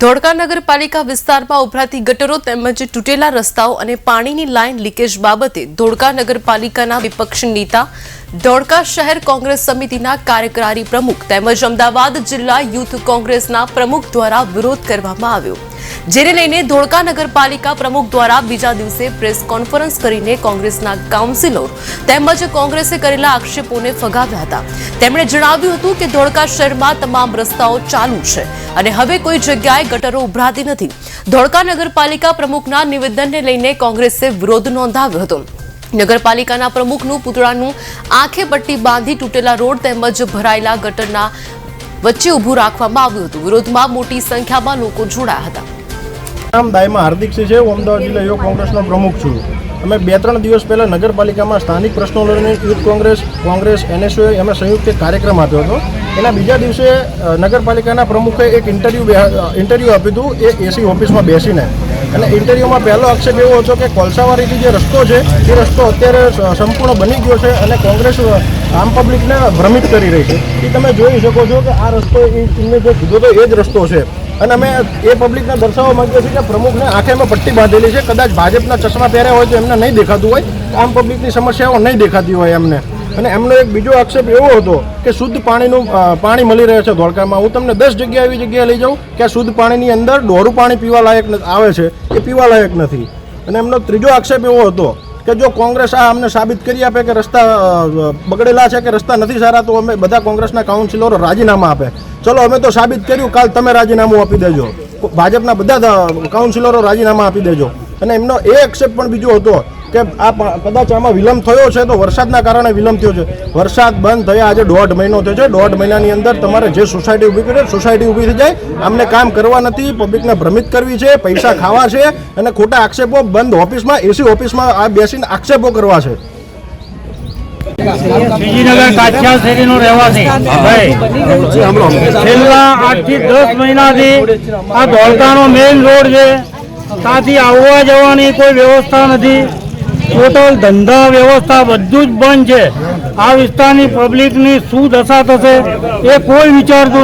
ધોળકા નગરપાલિકા વિસ્તારમાં ઉભરાતી ગટરો તેમજ તૂટેલા રસ્તાઓ અને પાણીની લાઇન લીકેજ બાબતે ધોળકા નગરપાલિકાના વિપક્ષી નેતા, ધોળકા શહેર કોંગ્રેસ સમિતિના કાર્યકારી પ્રમુખ તેમજ અમદાવાદ જિલ્લા યુથ કોંગ્રેસના પ્રમુખ દ્વારા વિરોધ કરવામાં આવ્યો, જેને લઈને ધોળકા નગરપાલિકા પ્રમુખ દ્વારા બીજા દિવસે પ્રેસ કોન્ફરન્સ કરીને કોંગ્રેસના કાઉન્સિલર તેમજ કોંગ્રેસે કરેલા આક્ષેપોને ફગાવ્યા હતા। તેમણે જણાવ્યું હતું કે ધોળકા શહેરમાં તમામ રસ્તાઓ ચાલુ છે અને હવે કોઈ જગ્યાએ ગટરો ઉભરાતી નથી। ધોળકા નગરપાલિકા પ્રમુખના નિવેદનને લઈને કોંગ્રેસે વિરોધ નોંધાવ્યો હતો। નગરપાલિકાના પ્રમુખનું પુતળાનું આંખે પટ્ટી બાંધી તૂટેલા રોડ તેમજ ભરાયેલા ગટરના વચ્ચે ઊભું રાખવામાં આવ્યું હતું। વિરોધમાં મોટી સંખ્યામાં લોકો જોડાયા હતા। નામ દાયમાં હાર્દિકસિંહ છે। હું અમદાવાદ જિલ્લા યુવક કોંગ્રેસનો પ્રમુખ છું। અમે 2-3 દિવસ પહેલા નગરપાલિકામાં સ્થાનિક પ્રશ્નો લઈને યુથ કોંગ્રેસ NSOએ અમે સંયુક્ત કાર્યક્રમ આપ્યો હતો। એના બીજા દિવસે નગરપાલિકાના પ્રમુખે એક ઇન્ટરવ્યૂ આપ્યું હતું એ એસી ઓફિસમાં બેસીને, અને ઇન્ટરવ્યૂમાં પહેલો આક્ષેપ એવો હતો કે કોલસાવાડીથી જે રસ્તો છે એ રસ્તો અત્યારે સંપૂર્ણ બની ગયો છે અને કોંગ્રેસ આમ પબ્લિકને ભ્રમિત કરી રહી છે। એ તમે જોઈ શકો છો કે આ રસ્તો એમને જે કીધો હતો એ જ રસ્તો છે, અને અમે એ પબ્લિકને દર્શાવવા માંગીએ છીએ કે પ્રમુખને આંખેમાં પટ્ટી બાંધેલી છે। કદાચ ભાજપના ચશ્મા પહેર્યા હોય તો એમને નહીં દેખાતું હોય, આમ પબ્લિકની સમસ્યાઓ નહીં દેખાતી હોય એમને। અને એમનો એક બીજો આક્ષેપ એવો હતો કે શુદ્ધ પાણી મળી રહે છે ધોળકામાં। હું તમને 10 જગ્યા એવી જગ્યાએ લઈ જાઉં કે આ શુદ્ધ પાણીની અંદર ડોરું પાણી પીવા લાયક આવે છે, એ પીવા લાયક નથી। અને એમનો ત્રીજો આક્ષેપ એવો હતો કે જો કોંગ્રેસ આ અમને સાબિત કરી આપે કે રસ્તા બગડેલા છે કે રસ્તા નથી સારા, તો અમે બધા કોંગ્રેસના કાઉન્સિલરો રાજીનામા આપે। ચલો, અમે તો સાબિત કર્યું, કાલ તમે રાજીનામું આપી દેજો, ભાજપના બધા કાઉન્સિલરો રાજીનામા આપી દેજો। અને એમનો એ આક્ષેપ પણ બીજો હતો કે આ કદાચ આમાં વિલંબ થયો છે તો વરસાદના કારણે વિલંબ થયો છે। વરસાદ બંધ થયા આજે 1.5 મહિનો થયો છે। 1.5 મહિનાની અંદર તમારે જે સોસાયટી ઊભી કરી સોસાયટી ઊભી થઈ જાય। આમને કામ કરવા નથી, પબ્લિકને ભ્રમિત કરવી છે, પૈસા ખાવા છે અને ખોટા આક્ષેપો બંધ ઓફિસમાં એસી ઓફિસમાં આ બેસીને આક્ષેપો કરવા છે। બીજીનગર કાછિયા શેરીનો રહેવાસી છેલ્લા 8 થી 10 મહિનાથી આ ધોળકાનો મેઇન રોડ છે, ત્યાંથી આવવા જવાની કોઈ વ્યવસ્થા નથી। ટોટલ ધંધા વ્યવસ્થા બધું જ બંધ છે। આ વિસ્તારની પબ્લિકની શું દશા થશે એ કોઈ વિચારતું